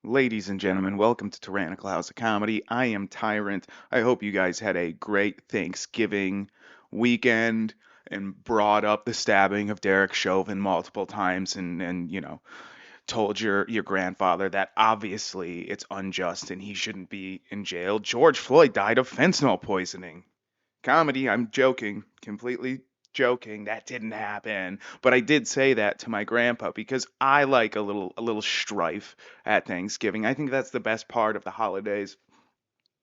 Ladies and gentlemen, welcome to Tyrannical House of Comedy. I am Tyrant. I hope you guys had a great Thanksgiving weekend and brought up the stabbing of Derek Chauvin multiple times and told your grandfather that obviously it's unjust and he shouldn't be in jail. George Floyd died of fentanyl poisoning. Comedy, I'm joking, completely joking. That didn't happen. But I did say that to my grandpa because I like a little strife at Thanksgiving. I think that's the best part of the holidays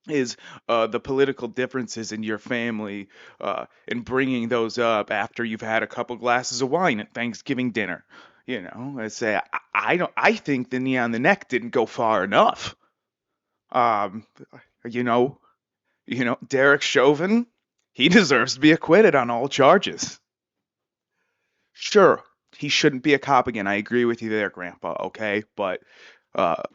is the political differences in your family and bringing those up after you've had a couple glasses of wine at Thanksgiving dinner. I say I don't. I think the knee on the neck didn't go far enough. Um, you know, Derek Chauvin, he deserves to be acquitted on all charges. Sure, he shouldn't be a cop again. I agree with you there, Grandpa, okay? But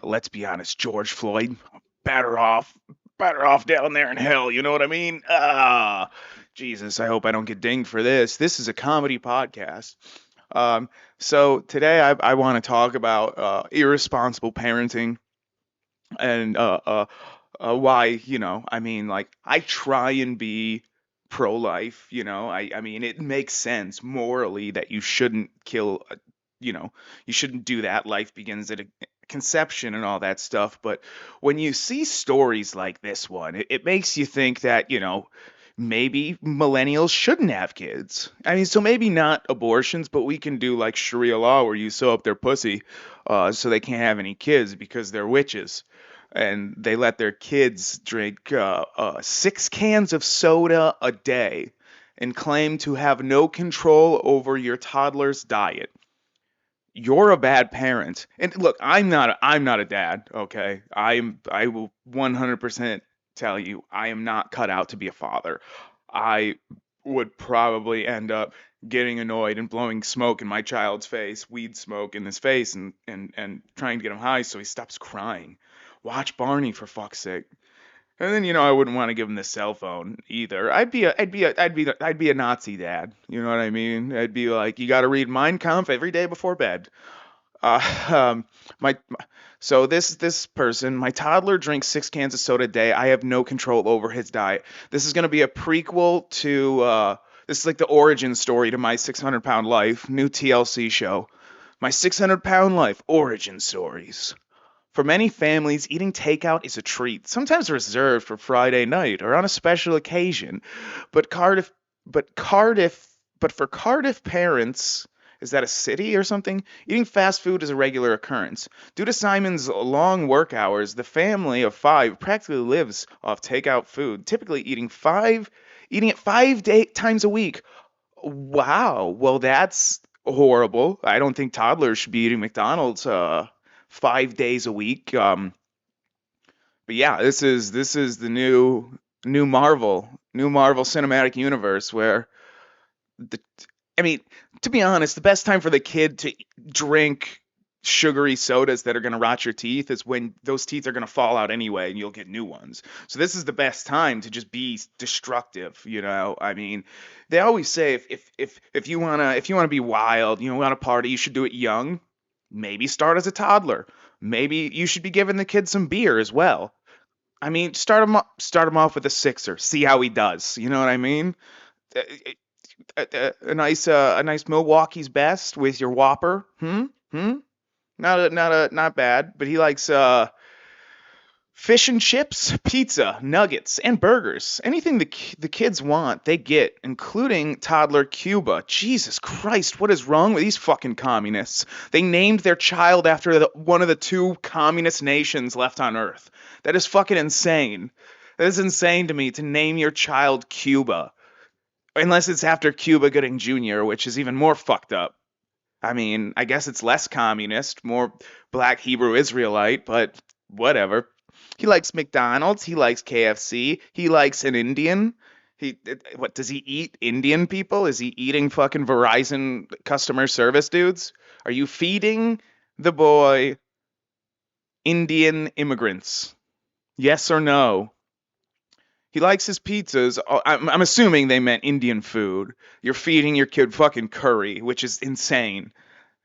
let's be honest, George Floyd, better off better off down there in hell, you know what I mean? Jesus, I hope I don't get dinged for this. This is a comedy podcast. So today I want to talk about irresponsible parenting and why like I try and be pro-life. I mean it makes sense morally that you shouldn't kill you shouldn't do that. Life begins at a conception and all that stuff. But when you see stories like this one, it makes you think that maybe millennials shouldn't have kids. I mean, so maybe not abortions, but we can do like Sharia law where you sew up their pussy so they can't have any kids because they're witches. And they let their kids drink 6 cans of soda a day and claim to have no control over your toddler's diet. You're a bad parent. And look, I'm not a dad, okay? I will 100% tell you I am not cut out to be a father. I would probably end up getting annoyed and blowing smoke in my child's face, weed smoke in his face and trying to get him high so he stops crying. Watch Barney for fuck's sake. And then I wouldn't want to give him the cell phone either. I'd be a Nazi dad. You know what I mean? I'd be like, you got to read Mein Kampf every day before bed. Uh, um, my so this person, my toddler drinks 6 cans of soda a day. I have no control over his diet. This is gonna be a prequel to this is like the origin story to my 600-pound life, new TLC show. My 600-pound life origin stories. For many families, eating takeout is a treat, sometimes reserved for Friday night or on a special occasion. But Cardiff, but Cardiff, but for Cardiff parents, is that a city or something? Eating fast food is a regular occurrence. Due to Simon's long work hours, the family of five practically lives off takeout food, typically eating it 5 times a week. Wow. Well, that's horrible. I don't think toddlers should be eating McDonald's 5 days a week. But yeah, this is the new Marvel Cinematic Universe where the I mean, to be honest, the best time for the kid to drink sugary sodas that are going to rot your teeth is when those teeth are going to fall out anyway and you'll get new ones. So this is the best time to just be destructive. I mean, they always say if you want to be wild, want to party, you should do it young. Maybe start as a toddler. Maybe you should be giving the kid some beer as well. I mean, start him off with a sixer. See how he does. You know what I mean? Uh, a nice Milwaukee's Best with your Whopper. Hmm. Not bad. But he likes fish and chips, pizza, nuggets, and burgers. Anything the kids want, they get, including toddler Cuba. Jesus Christ, what is wrong with these fucking communists? They named their child after one of the two communist nations left on Earth. That is fucking insane. That is insane to me to name your child Cuba. Unless it's after Cuba Gooding Jr., which is even more fucked up. I mean, I guess it's less communist, more black Hebrew Israelite, but whatever. He likes McDonald's, he likes KFC, he likes an Indian. What does he eat? Indian people? Is he eating fucking Verizon customer service dudes? Are you feeding the boy Indian immigrants? Yes or no? He likes his pizzas. I'm assuming they meant Indian food. You're feeding your kid fucking curry, which is insane.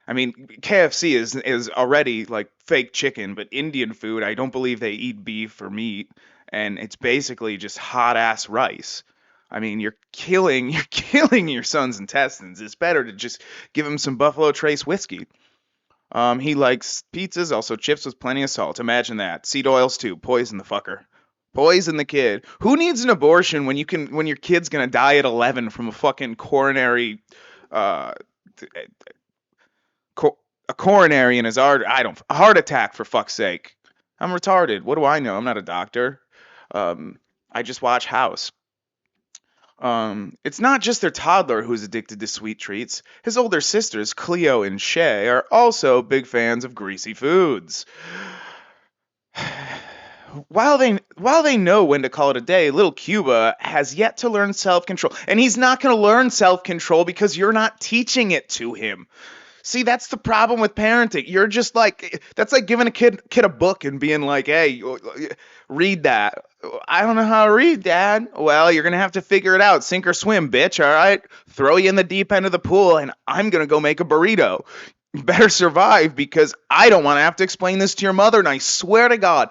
I mean, KFC is already like fake chicken, but Indian food, I don't believe they eat beef or meat, and it's basically just hot ass rice. I mean, you're killing your son's intestines. It's better to just give him some Buffalo Trace whiskey. He likes pizzas, also chips with plenty of salt. Imagine that. Seed oils too. Poison the fucker. Poison the kid. Who needs an abortion when your kid's gonna die at 11 from a fucking coronary uh a coronary in his artery. I don't. A heart attack, for fuck's sake. I'm retarded. What do I know? I'm not a doctor. I just watch House. It's not just their toddler who's addicted to sweet treats. His older sisters, Cleo and Shay, are also big fans of greasy foods. While they know when to call it a day, little Cuba has yet to learn self-control. And he's not going to learn self-control because you're not teaching it to him. See, that's the problem with parenting. You're just like, that's like giving a kid a book and being like, hey, read that. I don't know how to read, Dad. Well, you're going to have to figure it out. Sink or swim, bitch, all right? Throw you in the deep end of the pool, and I'm going to go make a burrito. You better survive because I don't want to have to explain this to your mother, and I swear to God,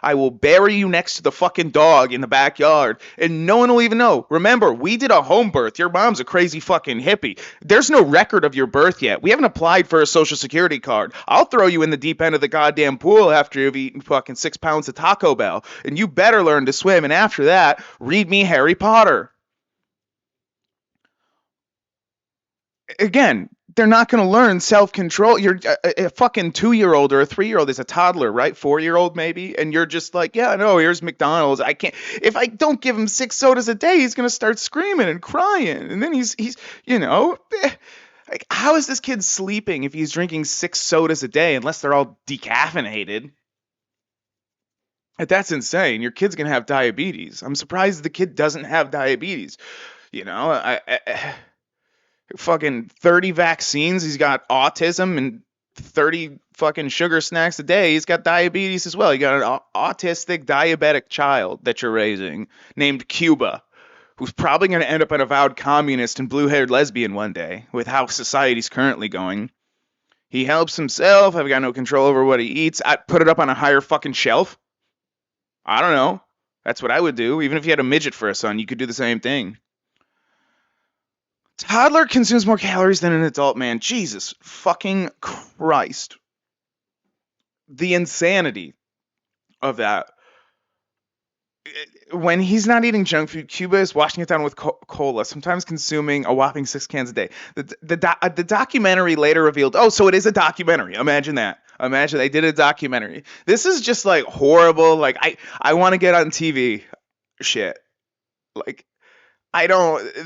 I will bury you next to the fucking dog in the backyard, and no one will even know. Remember, we did a home birth. Your mom's a crazy fucking hippie. There's no record of your birth yet. We haven't applied for a social security card. I'll throw you in the deep end of the goddamn pool after you've eaten fucking 6 pounds of Taco Bell, and you better learn to swim, and after that, read me Harry Potter. Again, they're not going to learn self-control. You're a fucking 2-year-old or a 3-year-old is a toddler, right? 4-year-old maybe, and you're just like, yeah, no, here's McDonald's. I can't. If I don't give him 6 sodas a day, he's going to start screaming and crying, and then he's like, how is this kid sleeping if he's drinking 6 sodas a day unless they're all decaffeinated? That's insane. Your kid's going to have diabetes. I'm surprised the kid doesn't have diabetes. Fucking 30 vaccines. He's got autism and 30 fucking sugar snacks a day. He's got diabetes as well. You got an autistic diabetic child that you're raising named Cuba, who's probably going to end up an avowed communist and blue-haired lesbian one day with how society's currently going. He helps himself. I've got no control over what he eats. I'd put it up on a higher fucking shelf. I don't know. That's what I would do. Even if you had a midget for a son, you could do the same thing. Toddler consumes more calories than an adult man. Jesus fucking Christ. The insanity of that. When he's not eating junk food, Cuba is washing it down with cola, sometimes consuming a whopping 6 cans a day. The documentary later revealed, oh, so it is a documentary. Imagine that. Imagine they did a documentary. This is just like horrible. Like, I want to get on TV shit. Like,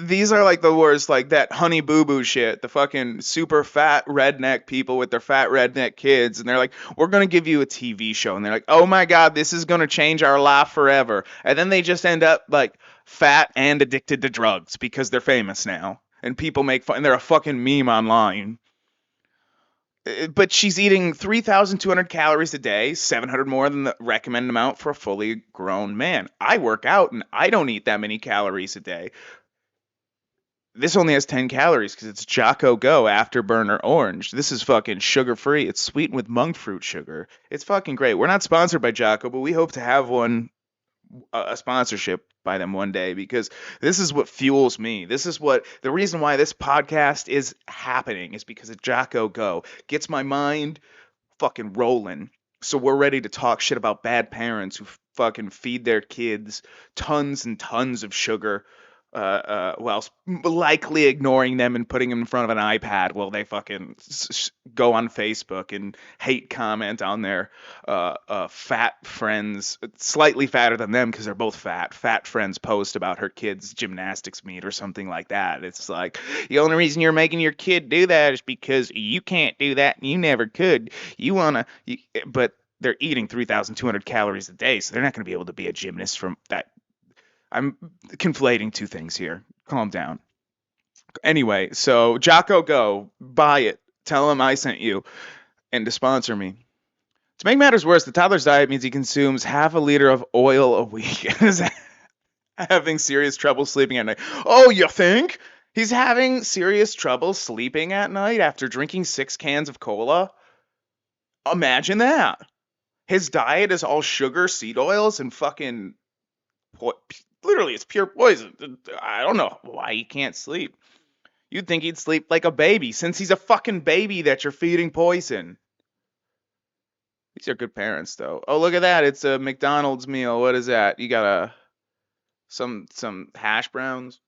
these are like the worst, like that Honey Boo Boo shit, the fucking super fat redneck people with their fat redneck kids, and they're like, we're going to give you a TV show, and they're like, oh my God, this is going to change our life forever, and then they just end up like fat and addicted to drugs because they're famous now, and people make fun, and they're a fucking meme online. But she's eating 3,200 calories a day, 700 more than the recommended amount for a fully grown man. I work out and I don't eat that many calories a day. This only has 10 calories because it's Jocko Go Afterburner Orange. This is fucking sugar-free. It's sweetened with monk fruit sugar. It's fucking great. We're not sponsored by Jocko, but we hope to have a sponsorship by them one day because this is what fuels me. This is what the reason why this podcast is happening is because of Jocko Go. Gets my mind fucking rolling. So we're ready to talk shit about bad parents who fucking feed their kids tons and tons of sugar while likely ignoring them and putting them in front of an iPad while they fucking go on Facebook and hate comment on their fat friends, slightly fatter than them because they're both fat friends post about her kid's gymnastics meet or something like that. It's like, the only reason you're making your kid do that is because you can't do that and you never could. But they're eating 3,200 calories a day, so they're not going to be able to be a gymnast from that. I'm conflating two things here. Calm down. Anyway, so Jocko Go, buy it. Tell him I sent you, and to sponsor me. To make matters worse, the toddler's diet means he consumes half a liter of oil a week and is having serious trouble sleeping at night. Oh, you think? He's having serious trouble sleeping at night after drinking 6 cans of cola. Imagine that. His diet is all sugar, seed oils, and fucking literally it's pure poison. I don't know why he can't sleep. You'd think he'd sleep like a baby since he's a fucking baby that you're feeding poison. These are good parents though. Oh, look at that. It's a McDonald's meal. What is that? You got some hash browns,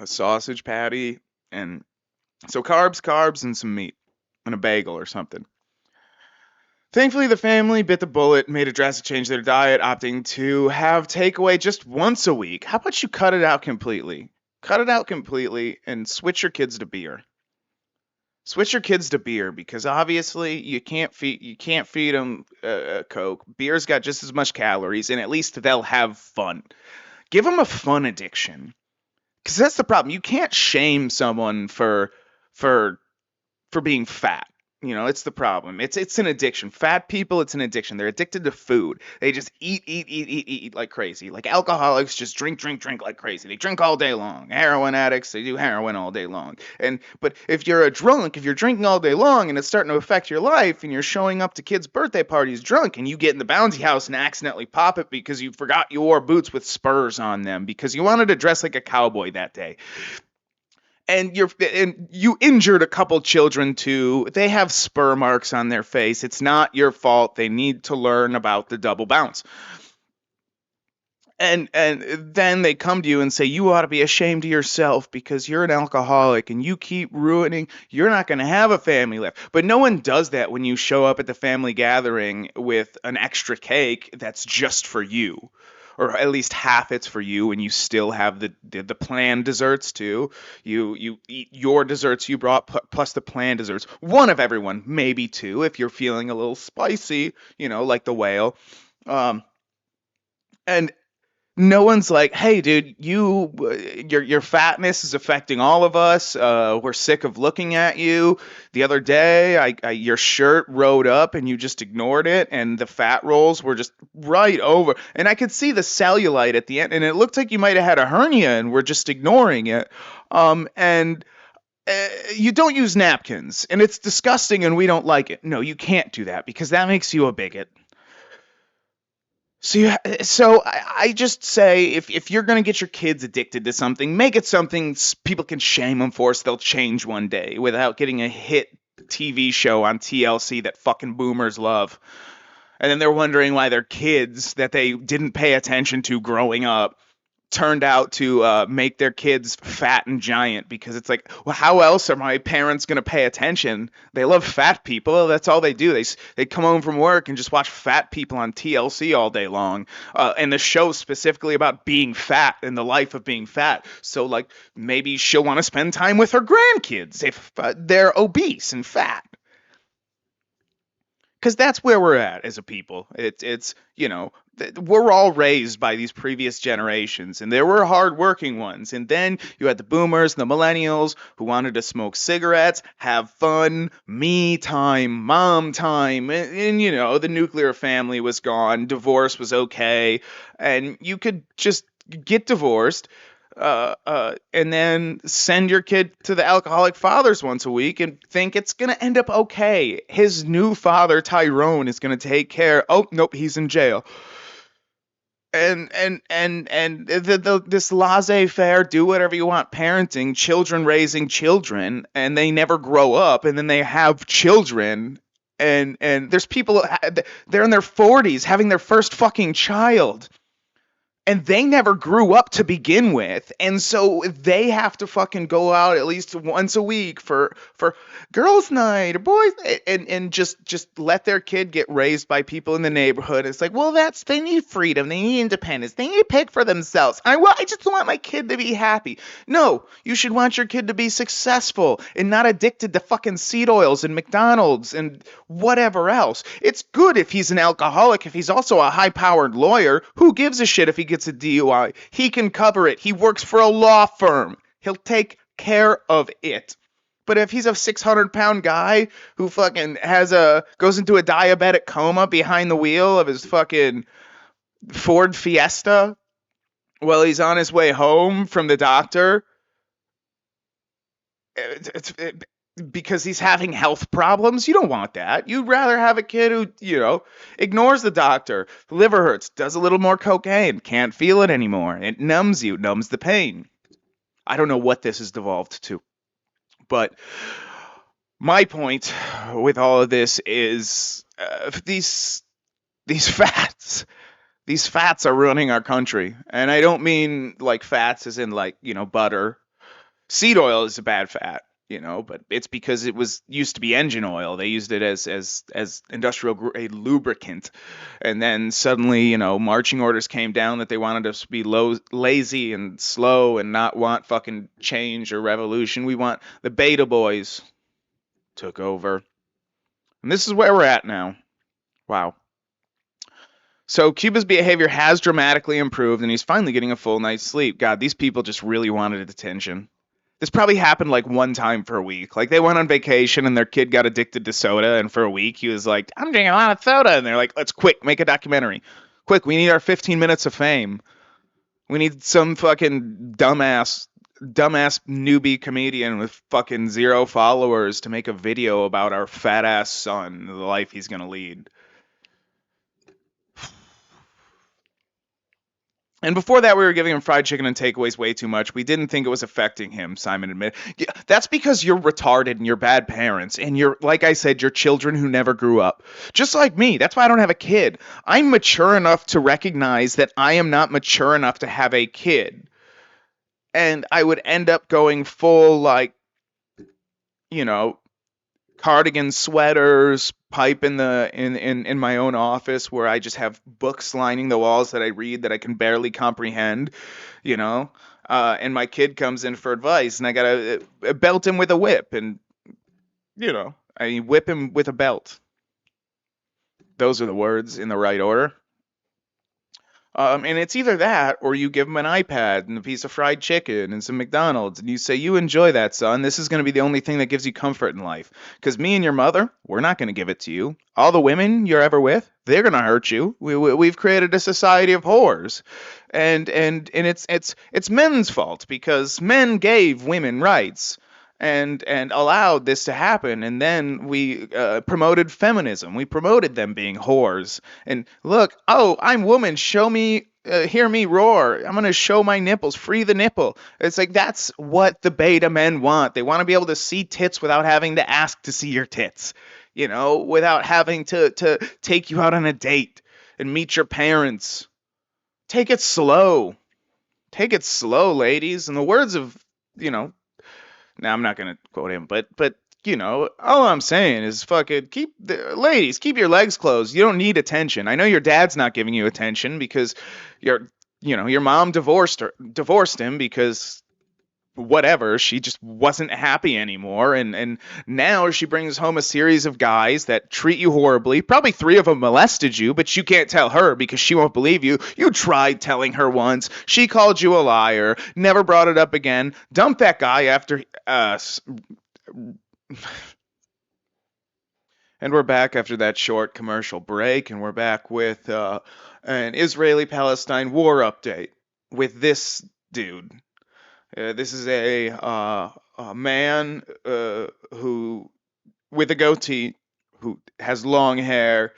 a sausage patty, and so carbs, and some meat, and a bagel or something. Thankfully, the family bit the bullet, made a drastic change to their diet, opting to have takeaway just once a week. How about you cut it out completely? Cut it out completely and switch your kids to beer. Switch your kids to beer because obviously you can't feed them Coke. Beer's got just as much calories, and at least they'll have fun. Give them a fun addiction, because that's the problem. You can't shame someone for for being fat. It's the problem. It's an addiction. Fat people, it's an addiction. They're addicted to food. They just eat like crazy. Like alcoholics just drink like crazy. They drink all day long. Heroin addicts, they do heroin all day long. But if you're a drunk, if you're drinking all day long and it's starting to affect your life and you're showing up to kids' birthday parties drunk and you get in the bouncy house and accidentally pop it because you forgot you wore boots with spurs on them because you wanted to dress like a cowboy that day, and you injured a couple children too. They have spur marks on their face. It's not your fault. They need to learn about the double bounce. And then they come to you and say you ought to be ashamed of yourself because you're an alcoholic and you keep ruining. You're not going to have a family left. But no one does that when you show up at the family gathering with an extra cake that's just for you, or at least half it's for you, and you still have the planned desserts too. You eat your desserts you brought plus the planned desserts. One of everyone, maybe two, if you're feeling a little spicy, like the whale. And no one's like, hey, dude, your fatness is affecting all of us. We're sick of looking at you. The other day, your shirt rode up and you just ignored it, and the fat rolls were just right over. And I could see the cellulite at the end, and it looked like you might have had a hernia, and we're just ignoring it. And you don't use napkins, and it's disgusting, and we don't like it. No, you can't do that because that makes you a bigot. So I just say if you're gonna get your kids addicted to something, make it something people can shame them for, so they'll change one day without getting a hit TV show on TLC that fucking boomers love, and then they're wondering why their kids that they didn't pay attention to growing up turned out to make their kids fat and giant, because it's like, well, how else are my parents going to pay attention? They love fat people. That's all they do. They come home from work and just watch fat people on TLC all day long. And the show's specifically about being fat and the life of being fat. So like maybe she'll want to spend time with her grandkids if they're obese and fat. Because that's where we're at as a people. It's we're all raised by these previous generations, and there were hardworking ones, and then you had the boomers, the millennials, who wanted to smoke cigarettes, have fun, me time, mom time, and the nuclear family was gone, divorce was okay, and you could just get divorced, and then send your kid to the alcoholic fathers once a week and think it's going to end up okay. His new father, Tyrone, is going to take care. Oh, nope, he's in jail. And this laissez-faire, do whatever you want parenting, children raising children, and they never grow up, and then they have children, and there's people, they're in their 40s having their first fucking child. And they never grew up to begin with, and so they have to fucking go out at least once a week for girls' night or boys, and just let their kid get raised by people in the neighborhood. It's like, well, they need freedom, they need independence, they need to pick for themselves. I just want my kid to be happy. No, you should want your kid to be successful and not addicted to fucking seed oils and McDonald's and whatever else. It's good if he's an alcoholic, if he's also a high-powered lawyer. Who gives a shit if he gets a DUI? He can cover it. He works for a law firm. He'll take care of it. But if he's a 600-pound guy who fucking goes into a diabetic coma behind the wheel of his fucking Ford Fiesta Well, he's on his way home from the doctor. It's because he's having health problems. You don't want that. You'd rather have a kid who, ignores the doctor. The liver hurts, does a little more cocaine, can't feel it anymore. It numbs you, numbs the pain. I don't know what this has devolved to, but my point with all of this is these fats. These fats are ruining our country, and I don't mean like fats as in like butter. Seed oil is a bad fat, but it's because it was used to be engine oil. They used it as industrial grade lubricant, and then suddenly, marching orders came down that they wanted us to be lazy and slow and not want fucking change or revolution. We want the beta boys took over, and this is where we're at now. Wow. So Cuba's behavior has dramatically improved, and he's finally getting a full night's sleep. God, these people just really wanted attention. This probably happened like one time for a week. Like they went on vacation and their kid got addicted to soda, and for a week he was like, "I'm drinking a lot of soda," and they're like, "Let's quick make a documentary. Quick, we need our 15 minutes of fame. We need some fucking dumbass newbie comedian with fucking 0 followers to make a video about our fat ass son, the life he's gonna lead." And before that, we were giving him fried chicken and takeaways way too much. We didn't think it was affecting him, Simon admitted. Yeah, that's because you're retarded and you're bad parents. And you're, like I said, you're children who never grew up. Just like me. That's why I don't have a kid. I'm mature enough to recognize that I am not mature enough to have a kid. And I would end up going full, like, you know, cardigan sweaters, pipe in my own office where I just have books lining the walls that I read that I can barely comprehend, you know. And my kid comes in for advice, and I gotta belt him with a whip, and I whip him with a belt. Those are the words in the right order. And it's either that or you give him an iPad and a piece of fried chicken and some McDonald's, and you say, "You enjoy that, son. This is going to be the only thing that gives you comfort in life. Because me and your mother, we're not going to give it to you. All the women you're ever with, they're going to hurt you. We've created a society of whores, and it's men's fault because men gave women rights." And allowed this to happen, and then we promoted feminism. We promoted them being whores. And look, oh, I'm woman. Show me, hear me roar. I'm gonna show my nipples. Free the nipple. It's like that's what the beta men want. They want to be able to see tits without having to ask to see your tits. Without having to take you out on a date and meet your parents. Take it slow. Take it slow, ladies. In the words of, now I'm not gonna quote him, but all I'm saying is fucking ladies, keep your legs closed. You don't need attention. I know your dad's not giving you attention because your mom divorced him because whatever, she just wasn't happy anymore, and now she brings home a series of guys that treat you horribly. Probably 3 of them molested you, but you can't tell her because she won't believe you. You tried telling her once. She called you a liar, never brought it up again. Dump that guy after and we're back after that short commercial break, and we're back with an Israeli-Palestine war update with this dude. This is a man who, with a goatee, who has long hair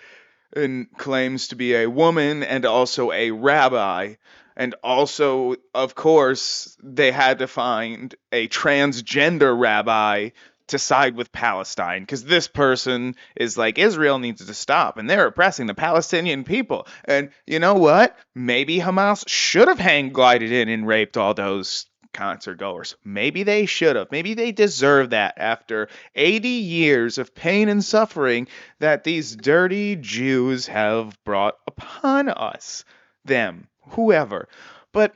and claims to be a woman and also a rabbi. And also, of course, they had to find a transgender rabbi to side with Palestine because this person is like, Israel needs to stop and they're oppressing the Palestinian people. And you know what? Maybe Hamas should have hang glided in and raped all those concert goers. Maybe they should have. Maybe they deserve that after 80 years of pain and suffering that these dirty Jews have brought upon us. Them, whoever. But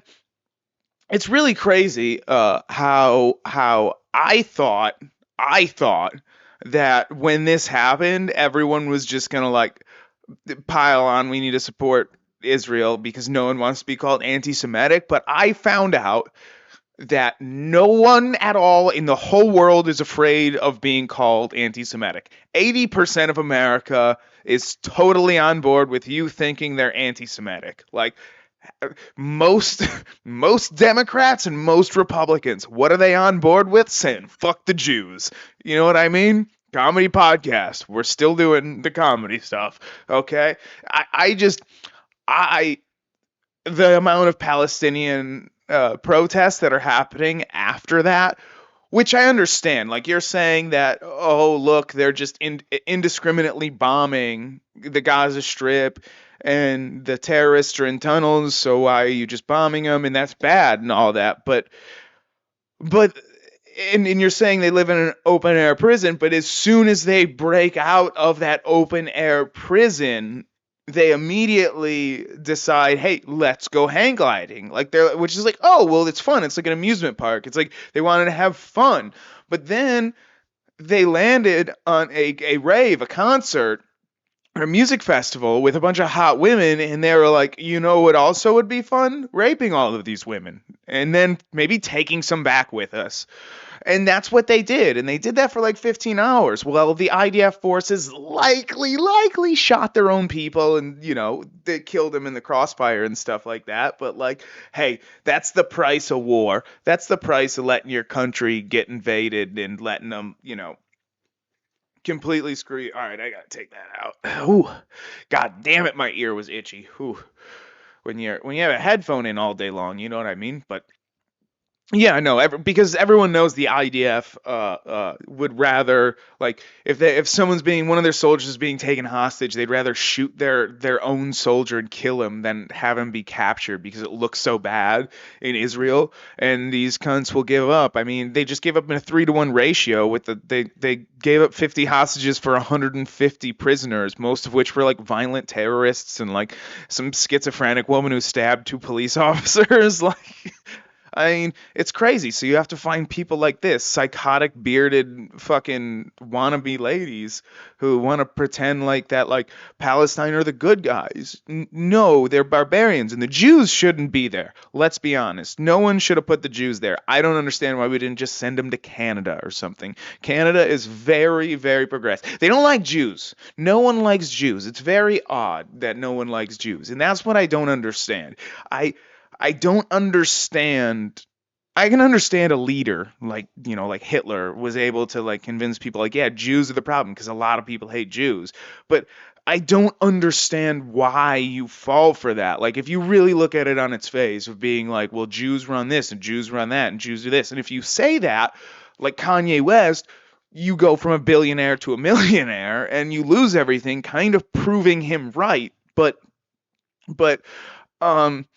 it's really crazy how I thought that when this happened, everyone was just gonna like pile on. We need to support Israel because no one wants to be called anti-Semitic. But I found out that no one at all in the whole world is afraid of being called anti-Semitic. 80% of America is totally on board with you thinking they're anti-Semitic. Like, Most most Democrats and most Republicans, what are they on board with? Saying fuck the Jews. You know what I mean? Comedy podcast. We're still doing the comedy stuff. Okay? I just I the amount of Palestinian protests that are happening after that, which I understand. Like you're saying that, oh, look, they're just indiscriminately bombing the Gaza Strip and the terrorists are in tunnels, so why are you just bombing them? And that's bad and all that. But and you're saying they live in an open air prison, but as soon as they break out of that open air prison, they immediately decide, hey, let's go hang gliding. Like they're, which is like, oh, well, it's fun. It's like an amusement park. It's like they wanted to have fun. But then they landed on a rave, a concert, or a music festival with a bunch of hot women, and they were like, you know what also would be fun? Raping all of these women. And then maybe taking some back with us. And that's what they did. And they did that for like 15 hours. Well, the IDF forces likely shot their own people and, they killed them in the crossfire and stuff like that. But like, hey, that's the price of war. That's the price of letting your country get invaded and letting them, completely screw you. All right, I got to take that out. Ooh, God damn it, my ear was itchy. Ooh. When you have a headphone in all day long, you know what I mean? But yeah, I know. Because everyone knows the IDF would rather, like, if someone's being, one of their soldiers is being taken hostage, they'd rather shoot their own soldier and kill him than have him be captured because it looks so bad in Israel. And these cunts will give up. I mean, they just gave up in a 3-to-1 ratio with they gave up 50 hostages for 150 prisoners, most of which were like violent terrorists and like some schizophrenic woman who stabbed 2 police officers. Like, I mean, it's crazy. So you have to find people like this, psychotic, bearded, fucking wannabe ladies who want to pretend like that, like Palestine are the good guys. No, they're barbarians, and the Jews shouldn't be there. Let's be honest. No one should have put the Jews there. I don't understand why we didn't just send them to Canada or something. Canada is very, very progressive. They don't like Jews. No one likes Jews. It's very odd that no one likes Jews, and that's what I don't understand. I don't understand. I can understand a leader like Hitler was able to like convince people like, yeah, Jews are the problem because a lot of people hate Jews. But I don't understand why you fall for that. Like if you really look at it on its face of being like, well, Jews run this and Jews run that and Jews do this. And if you say that, like Kanye West, you go from a billionaire to a millionaire and you lose everything, kind of proving him right. But um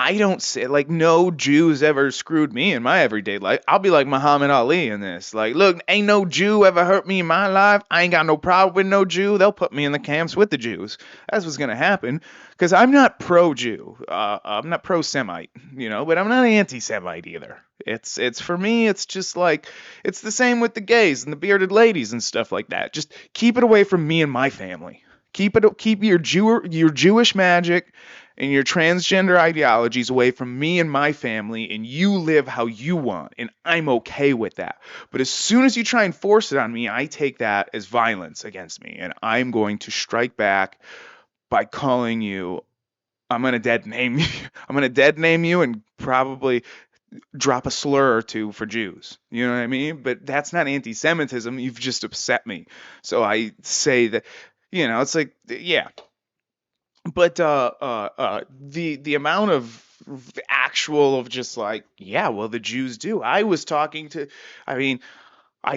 I don't say, like, no Jews ever screwed me in my everyday life. I'll be like Muhammad Ali in this. Like, look, ain't no Jew ever hurt me in my life. I ain't got no problem with no Jew. They'll put me in the camps with the Jews. That's what's going to happen. Because I'm not pro-Jew. I'm not pro-Semite, but I'm not anti-Semite either. It's for me, it's just like, it's the same with the gays and the bearded ladies and stuff like that. Just keep it away from me and my family. Keep your Jewish magic and your transgender ideologies away from me and my family, and you live how you want, and I'm okay with that. But as soon as you try and force it on me, I take that as violence against me, and I'm going to strike back by calling you. I'm gonna dead name you. I'm gonna dead name you and probably drop a slur or two for Jews. You know what I mean? But that's not anti-Semitism. You've just upset me. So I say that, it's like, yeah. But the amount of actual of just like, yeah, well, the Jews do. I was talking to, I mean,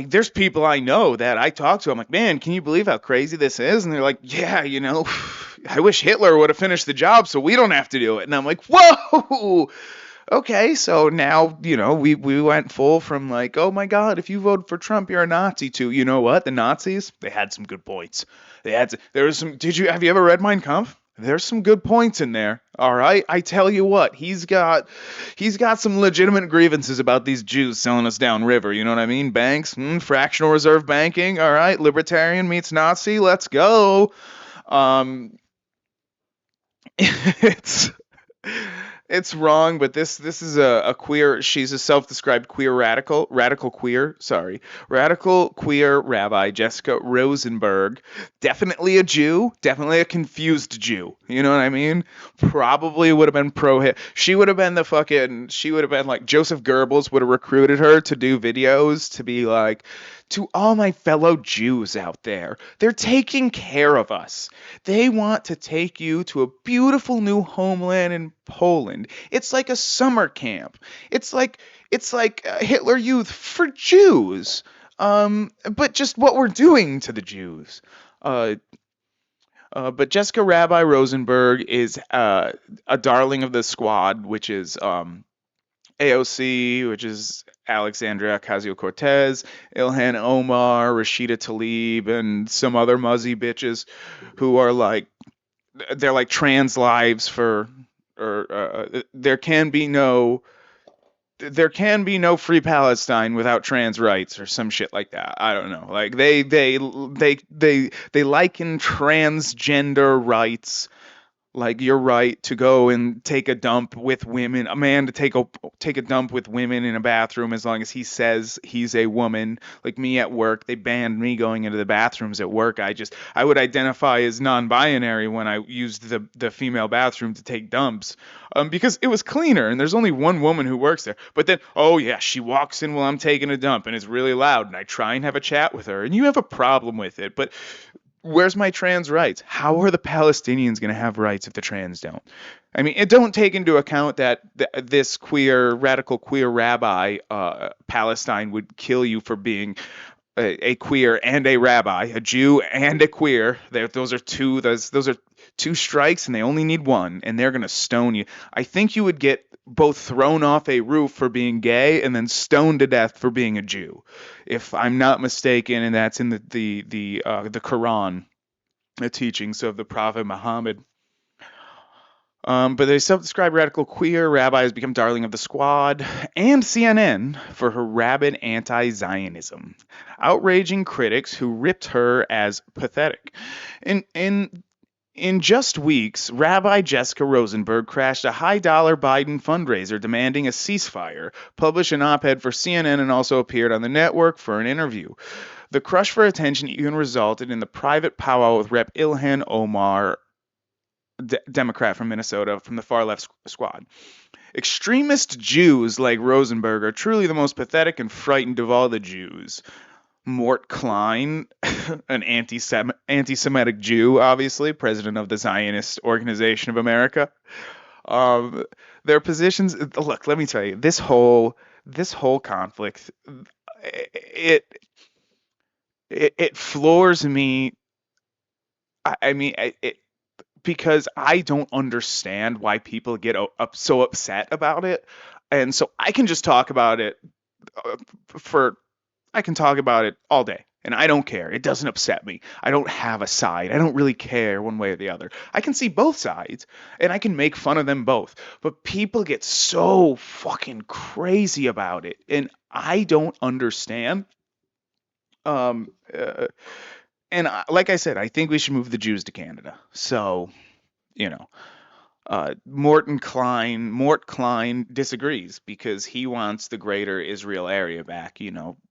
there's people I know that I talk to. I'm like, man, can you believe how crazy this is? And they're like, yeah, I wish Hitler would have finished the job so we don't have to do it. And I'm like, whoa. Okay, so now, we went full from like, oh my God, if you vote for Trump, you're a Nazi, to, you know what? The Nazis, they had some good points. There was some, have you ever read Mein Kampf? There's some good points in there. All right. I tell you what, he's got some legitimate grievances about these Jews selling us downriver. You know what I mean? Banks, fractional reserve banking. All right. Libertarian meets Nazi. Let's go. It's It's wrong, but this is a queer. She's a self-described queer radical queer. Sorry, radical queer rabbi Jessica Rosenberg. Definitely a Jew. Definitely a confused Jew. You know what I mean? Probably would have been pro hit. She would have been the fucking. She would have been like Joseph Goebbels would have recruited her to do videos to be like, to all my fellow Jews out there, they're taking care of us. They want to take you to a beautiful new homeland in Poland. It's like a summer camp. It's like Hitler Youth for Jews. But just what we're doing to the Jews. Uh, but Jessica Rabbi Rosenberg is a darling of the squad, which is AOC, which is Alexandria Ocasio-Cortez, Ilhan Omar, Rashida Tlaib, and some other muzzy bitches who are like they're like trans lives for or there can be no free Palestine without trans rights or some shit like that. I don't know. Like they liken transgender rights like your right to go and take a dump with women, a man to take a dump with women in a bathroom as long as he says he's a woman. Like me at work, they banned me going into the bathrooms at work. I would identify as non-binary when I used the female bathroom to take dumps, because it was cleaner and there's only one woman who works there. But then, oh yeah, she walks in while I'm taking a dump and it's really loud, and I try and have a chat with her, and you have a problem with it, but where's my trans rights? How are the Palestinians going to have rights if the trans don't? I mean, it don't take into account that this radical queer rabbi, Palestine would kill you for being a queer and a rabbi, a Jew and a queer. Those are two strikes, and they only need one, and they're gonna stone you. I think you would get both thrown off a roof for being gay and then stoned to death for being a Jew, if I'm not mistaken, and that's in the Quran, the teachings of the Prophet Muhammad. But the self-described radical queer rabbi has become darling of the squad and CNN for her rabid anti-Zionism, outraging critics who ripped her as pathetic. In just weeks, Rabbi Jessica Rosenberg crashed a high-dollar Biden fundraiser demanding a ceasefire, published an op-ed for CNN, and also appeared on the network for an interview. The crush for attention even resulted in the private powwow with Rep. Ilhan Omar, Democrat from Minnesota, from the far left squad. Extremist Jews like Rosenberg are truly the most pathetic and frightened of all the Jews. Mort Klein, an anti-Semitic Jew, obviously, president of the Zionist Organization of America. Um, their positions. Look, let me tell you, this whole conflict, it it floors me. I mean, because I don't understand why people get so upset about it, and so I can just talk about it uh, for I can talk about it all day, and I don't care. It doesn't upset me. I don't have a side. I don't really care one way or the other. I can see both sides, and I can make fun of them both. But people get so fucking crazy about it, and I don't understand. Um, uh, like I said, I think we should move the Jews to Canada. So, you know, Mort Klein disagrees because he wants the greater Israel area back,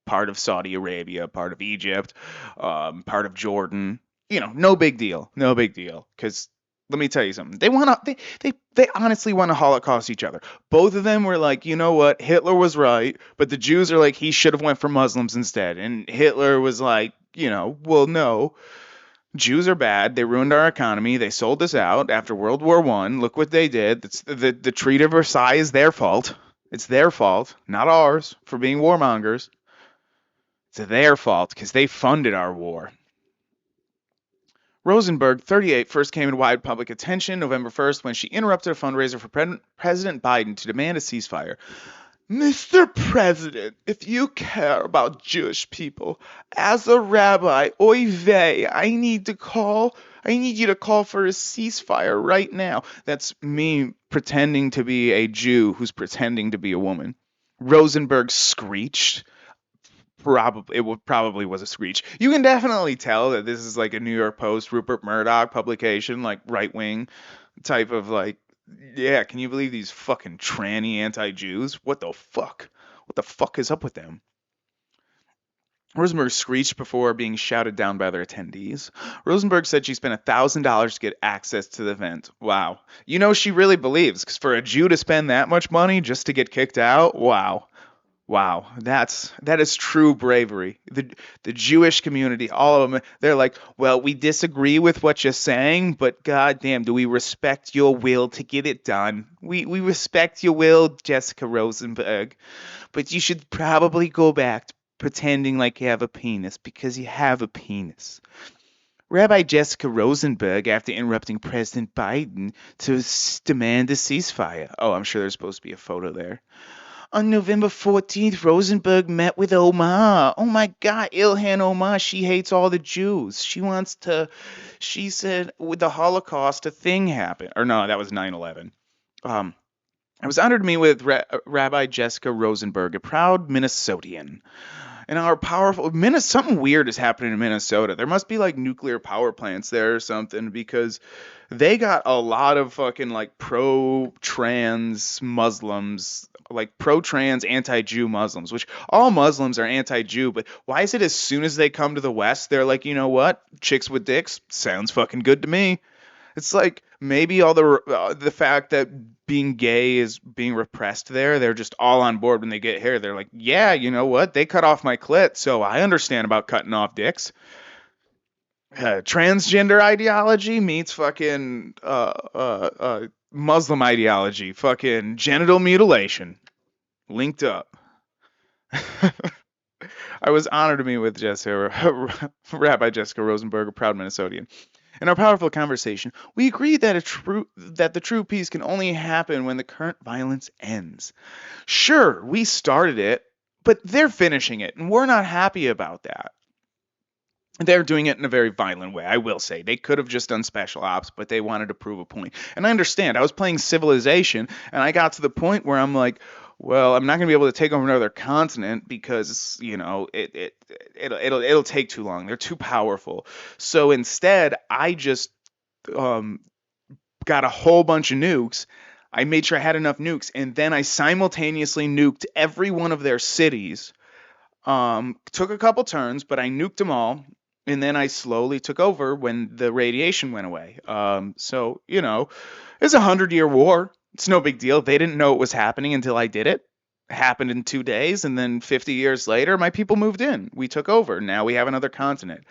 part of Saudi Arabia, part of Egypt, part of Jordan. No big deal. No big deal. Because let me tell you something. They honestly want to Holocaust each other. Both of them were like, you know what, Hitler was right, but the Jews are like, he should have went for Muslims instead. And Hitler was like, well, no. Jews are bad. They ruined our economy. They sold us out after World War One. Look what they did. The Treaty of Versailles is their fault. It's their fault, not ours, for being warmongers. It's their fault because they funded our war. Rosenberg, 38, first came into wide public attention November 1st when she interrupted a fundraiser for President Biden to demand a ceasefire. Mr. President, if you care about Jewish people, as a rabbi, oy vey, I need you to call for a ceasefire right now. That's me pretending to be a Jew who's pretending to be a woman. Rosenberg screeched. Probably was a screech. You can definitely tell that this is like a New York Post, Rupert Murdoch publication, like right wing type of like Yeah, can you believe these fucking tranny anti-Jews? What the fuck? What the fuck is up with them? Rosenberg screeched before being shouted down by other attendees. Rosenberg said she spent $1,000 to get access to the event. Wow. You know, she really believes, because for a Jew to spend that much money just to get kicked out, wow. Wow, that is true bravery. The Jewish community, all of them, they're like, well, we disagree with what you're saying, but goddamn, do we respect your will to get it done? We respect your will, Jessica Rosenberg, but you should probably go back to pretending like you have a penis because you have a penis. Rabbi Jessica Rosenberg, after interrupting President Biden to demand a ceasefire. Oh, I'm sure there's supposed to be a photo there. On November 14th, Rosenberg met with Omar. Oh my God, Ilhan Omar, she hates all the Jews. She said with the Holocaust, a thing happened. Or no, that was 9/11. Um, I was honored to meet with Rabbi Jessica Rosenberg, a proud Minnesotian. And our powerful something weird is happening in Minnesota. There must be like nuclear power plants there or something because they got a lot of fucking like pro-trans Muslims, like pro-trans anti-Jew Muslims, which all Muslims are anti-Jew, but why is it as soon as they come to the West, they're like, you know what? Chicks with dicks sounds fucking good to me. It's like maybe all the fact that being gay is being repressed there, they're just all on board when they get here. They're like, yeah, you know what? They cut off my clit, so I understand about cutting off dicks. Transgender ideology meets fucking Muslim ideology. Fucking genital mutilation linked up. I was honored to meet with Rabbi Jessica Rosenberg, a proud Minnesotian. In our powerful conversation, we agreed that the true peace can only happen when the current violence ends. Sure, we started it, but they're finishing it, and we're not happy about that. They're doing it in a very violent way, I will say. They could have just done special ops, but they wanted to prove a point. And I understand. I was playing Civilization, and I got to the point where I'm like, well, I'm not going to be able to take over another continent because, you know, it'll take too long. They're too powerful. So instead, I just um, got a whole bunch of nukes. I made sure I had enough nukes, and then I simultaneously nuked every one of their cities. Took a couple turns, but I nuked them all, and then I slowly took over when the radiation went away. So you know, it's a 100-year war. It's no big deal. They didn't know it was happening until I did it. It happened in 2 days, and then 50 years later, my people moved in. We took over. Now we have another continent.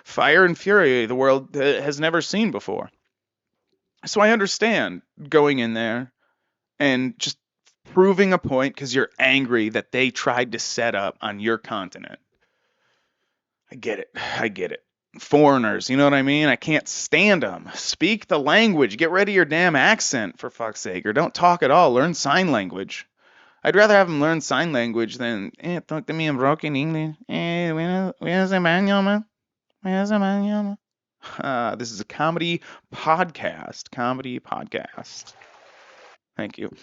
Fire and fury the world has never seen before. So I understand going in there and just proving a point because you're angry that they tried to set up on your continent. I get it. I get it. Foreigners, you know what I mean? I can't stand them. Speak the language. Get rid of your damn accent, for fuck's sake. Or don't talk at all. Learn sign language. I'd rather have them learn sign language than, talk to me in broken English. Where's the manual? Where's the manual? This is a comedy podcast. Comedy podcast. Thank you.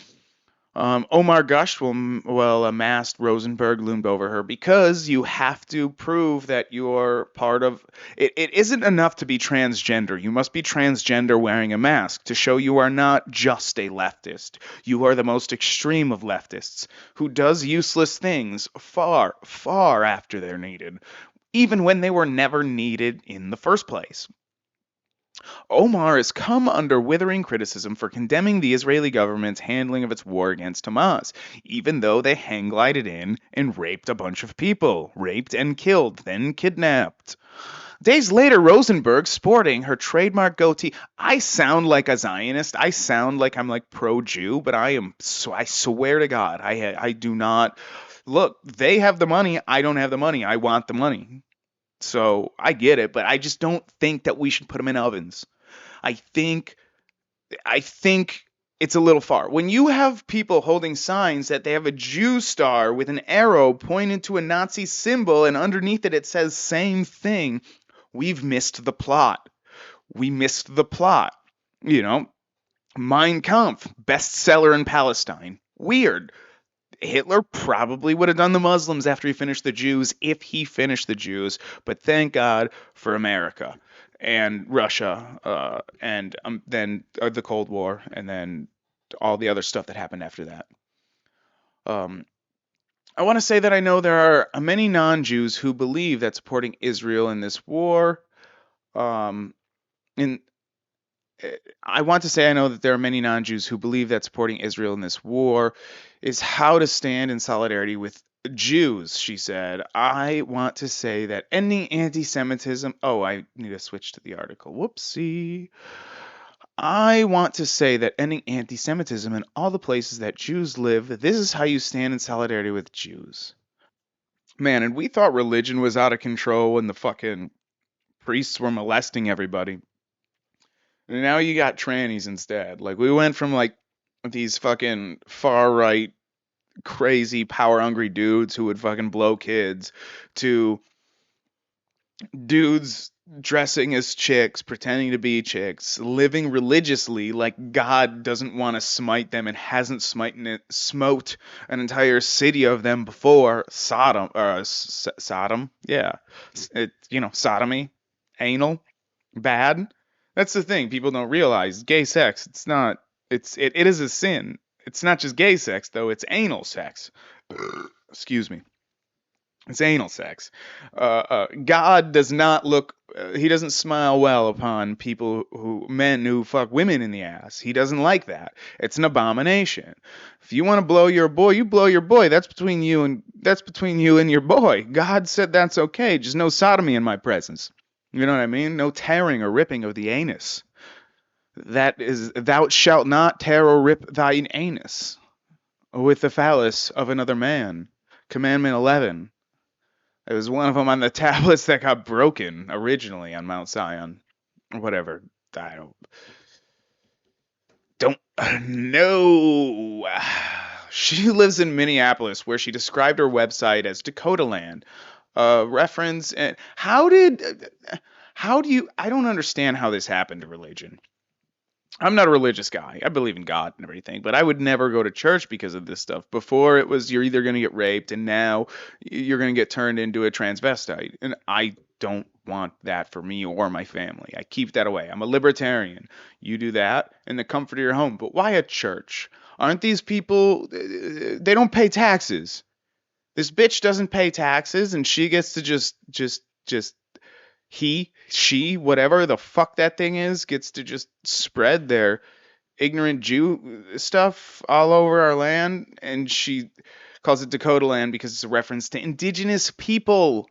Omar gushed while a masked Rosenberg loomed over her because you have to prove that you're part of it. It isn't enough to be transgender. You must be transgender wearing a mask to show you are not just a leftist. You are the most extreme of leftists who does useless things far, far after they're needed, even when they were never needed in the first place. Omar has come under withering criticism for condemning the Israeli government's handling of its war against Hamas, even though they hang glided in and raped a bunch of people, raped and killed, then kidnapped. Days later, Rosenberg, sporting her trademark goatee. I sound like a Zionist. I sound like I'm like pro-Jew, but I am. So I swear to God, I do not. Look, they have the money. I don't have the money. I want the money. So I get it, but I just don't think that we should put them in ovens. I think I think it's a little far. When you have people holding signs that they have a Jew star with an arrow pointing to a Nazi symbol and underneath it it says same thing, we've missed the plot. We missed the plot. You know, Mein Kampf, bestseller in Palestine. Weird. Hitler probably would have done the Muslims after he finished the Jews if he finished the Jews, but thank God for America and Russia, and then the Cold War, and then all the other stuff that happened after that. Um, I want to say that I know there are many non-Jews who believe that supporting Israel in this war, um, in I want to say I know that there are many non-Jews who believe that supporting Israel in this war is how to stand in solidarity with Jews, she said. I want to say that ending anti-Semitism. Oh, I need to switch to the article. Whoopsie. I want to say that ending anti-Semitism in all the places that Jews live, this is how you stand in solidarity with Jews. Man, and we thought religion was out of control and the fucking priests were molesting everybody. And now you got trannies instead. Like we went from like these fucking far right crazy power hungry dudes who would fucking blow kids to dudes dressing as chicks, pretending to be chicks, living religiously like God doesn't want to smite them and hasn't smote an entire city of them before. Sodom, Sodom, yeah, sodomy, anal, bad. That's the thing people don't realize. Gay sex, it's not. It is a sin. It's not just gay sex though. It's anal sex. Excuse me. It's anal sex. God does not look. He doesn't smile well upon men who fuck women in the ass. He doesn't like that. It's an abomination. If you want to blow your boy, you blow your boy. That's between you and your boy. God said that's okay. Just no sodomy in my presence. You know what I mean? No tearing or ripping of the anus. That is, thou shalt not tear or rip thine anus with the phallus of another man. Commandment 11. It was one of them on the tablets that got broken originally on Mount Zion. Whatever. I don't know. She lives in Minneapolis, where she described her website as Dakota Land. Reference. And how do you? I don't understand how this happened to religion. I'm not a religious guy. I believe in God and everything, but I would never go to church because of this stuff. Before it was you're either going to get raped and now you're going to get turned into a transvestite. And I don't want that for me or my family. I keep that away. I'm a libertarian. You do that in the comfort of your home. But why a church? Aren't these people, they don't pay taxes. This bitch doesn't pay taxes and she gets to just she, whatever the fuck that thing is, gets to just spread their ignorant Jew stuff all over our land, and she calls it Dakota Land because it's a reference to indigenous people.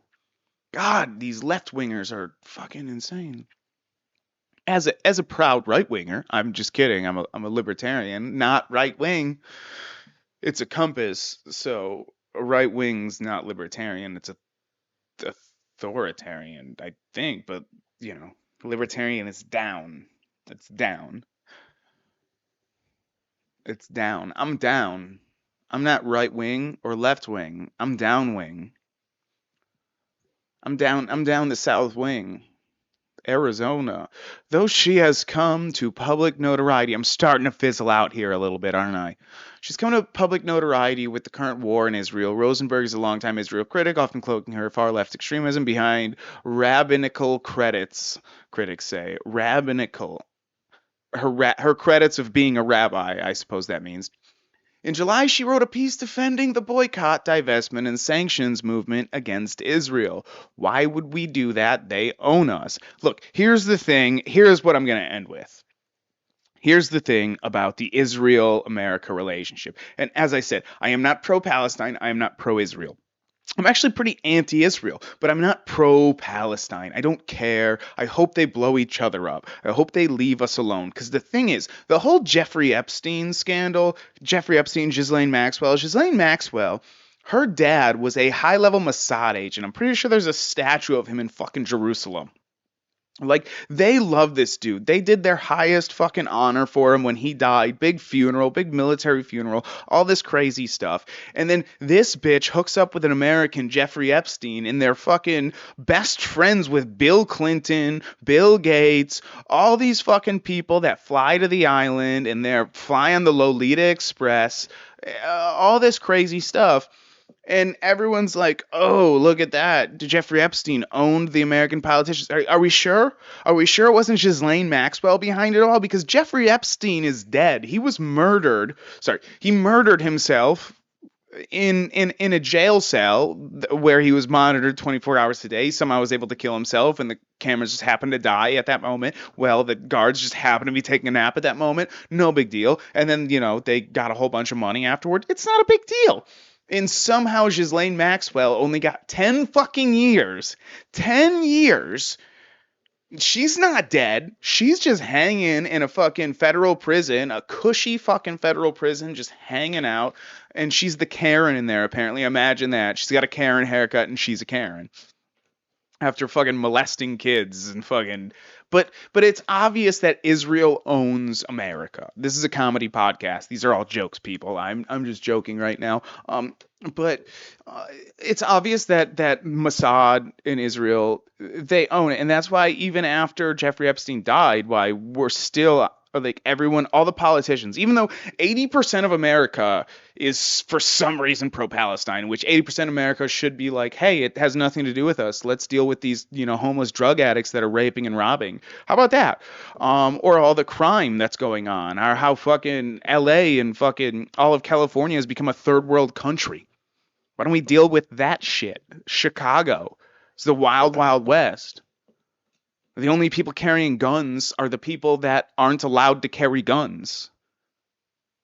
God, these left-wingers are fucking insane. As a proud right-winger, I'm just kidding. I'm a libertarian, not right-wing. It's a compass, so right wing's not libertarian. It's a authoritarian, I think, but libertarian is down. It's down. It's down. I'm down. I'm not right wing or left wing. I'm down wing. I'm down the south wing. Arizona. Though she has come to public notoriety, I'm starting to fizzle out here a little bit, aren't I? She's come to public notoriety with the current war in Israel. Rosenberg is a longtime Israel critic, often cloaking her far-left extremism behind rabbinical credits. Critics say rabbinical. Her credits of being a rabbi, I suppose that means. In July, she wrote a piece defending the boycott, divestment, and sanctions movement against Israel. Why would we do that? They own us. Look, here's the thing. Here's what I'm going to end with. Here's the thing about the Israel-America relationship. And as I said, I am not pro-Palestine. I am not pro-Israel. I'm actually pretty anti-Israel, but I'm not pro-Palestine. I don't care. I hope they blow each other up. I hope they leave us alone. Because the thing is, the whole Jeffrey Epstein scandal, Jeffrey Epstein, Ghislaine Maxwell, her dad was a high-level Mossad agent. I'm pretty sure there's a statue of him in fucking Jerusalem. Like, they love this dude. They did their highest fucking honor for him when he died. Big funeral, big military funeral, all this crazy stuff. And then this bitch hooks up with an American, Jeffrey Epstein, and they're fucking best friends with Bill Clinton, Bill Gates, all these fucking people that fly to the island and they're flying the Lolita Express, all this crazy stuff. And everyone's like, oh, look at that. Jeffrey Epstein owned the American politicians. Are we sure? Are we sure it wasn't Ghislaine Maxwell behind it all? Because Jeffrey Epstein is dead. He was murdered. Sorry, he murdered himself in a jail cell where he was monitored 24 hours a day. Somehow was able to kill himself, and the cameras just happened to die at that moment. Well, the guards just happened to be taking a nap at that moment. No big deal. And then, they got a whole bunch of money afterward. It's not a big deal. And somehow Ghislaine Maxwell only got 10 fucking years. 10 years. She's not dead. She's just hanging in a fucking federal prison, a cushy fucking federal prison, just hanging out. And she's the Karen in there, apparently. Imagine that. She's got a Karen haircut and she's a Karen. After fucking molesting kids and fucking. But it's obvious that Israel owns America. This is a comedy podcast. These are all jokes, people. I'm just joking right now. But it's obvious that Mossad in Israel, they own it, and that's why even after Jeffrey Epstein died, why we're still like everyone, all the politicians, even though 80% of America is for some reason pro-Palestine, which 80% of America should be like, hey, it has nothing to do with us. Let's deal with these, homeless drug addicts that are raping and robbing. How about that? Or all the crime that's going on, or how fucking LA and fucking all of California has become a third world country. Why don't we deal with that shit? Chicago. It's the wild, wild west. The only people carrying guns are the people that aren't allowed to carry guns.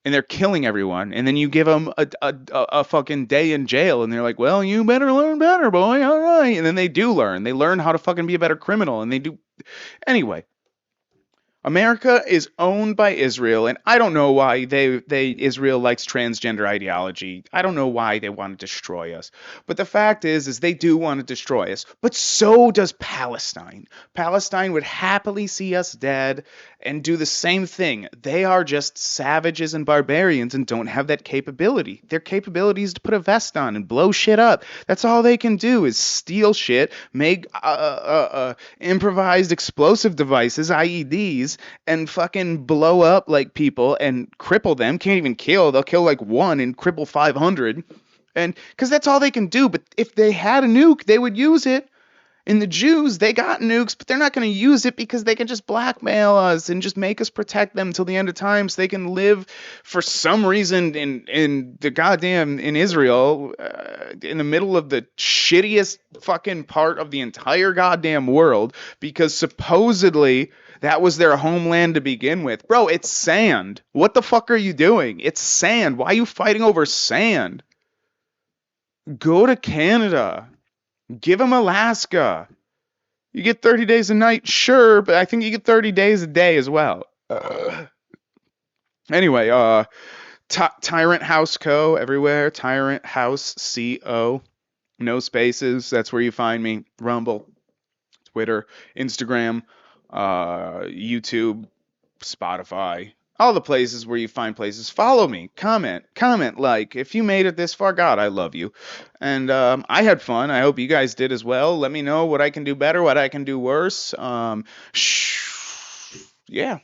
And they're killing everyone. And then you give them a fucking day in jail. And they're like, well, you better learn better, boy. All right. And then they do learn. They learn how to fucking be a better criminal. And they do. Anyway. America is owned by Israel, and I don't know why Israel likes transgender ideology. I don't know why they want to destroy us. But the fact is they do want to destroy us. But so does Palestine. Palestine would happily see us dead and do the same thing. They are just savages and barbarians and don't have that capability. Their capability is to put a vest on and blow shit up. That's all they can do is steal shit, make improvised explosive devices, IEDs, and fucking blow up like people and cripple them. Can't even kill. They'll kill like one and cripple 500. And because that's all they can do. But if they had a nuke, they would use it. And the Jews, they got nukes, but they're not going to use it because they can just blackmail us and just make us protect them till the end of time so they can live for some reason in the goddamn, in Israel, in the middle of the shittiest fucking part of the entire goddamn world, because supposedly that was their homeland to begin with. Bro, it's sand. What the fuck are you doing? It's sand. Why are you fighting over sand? Go to Canada. Give them Alaska. You get 30 days a night, sure, but I think you get 30 days a day as well. Anyway, Tyrant House Co. everywhere. Tyrant House Co. No spaces. That's where you find me. Rumble, Twitter, Instagram, YouTube, Spotify. All the places where you find places. Follow me. Comment. Like. If you made it this far, God, I love you. And I had fun. I hope you guys did as well. Let me know what I can do better, what I can do worse. Yeah.